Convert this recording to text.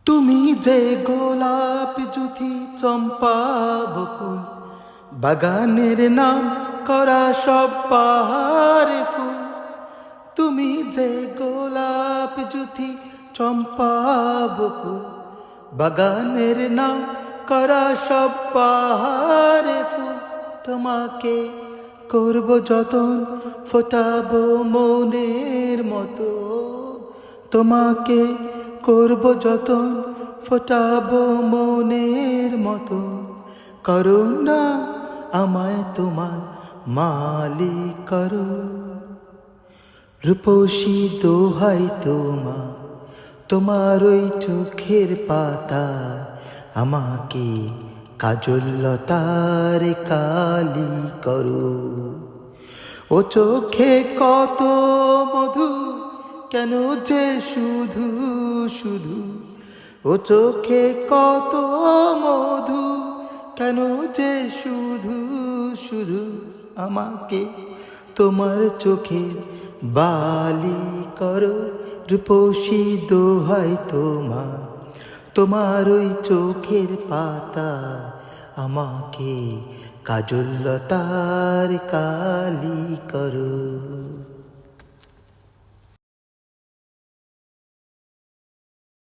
তুমি যে গোলাপ জুথি চম্পা বকুল, বাগানের নাম করা সব পাহাড়ে ফুল। তুমি যে গোলাপ জুথি চম্পা বকুল, বাগানের নাম করা সব পাহাড়ে ফুল। তোমাকে করব যতন, ফোটাবো মনের মতো। তোমাকে করব যতন, ফোটাবো মনের মতো। করুণা আমায় তোমার মালিক করো। রূপসী দোহাই তোমার ওই চোখের পাতা আমাকে কাজল লতার কালি করো। ও চোখে কত মধু, কেন যে শুধু শুধু। ও চোখে কত মধু, কেন যে শুধু শুধু। আমাকে তোমার চোখে বালি করো। রূপসী দোহাই তোমার ওই চোখের পাতা আমাকে কাজল লতার কালি করো।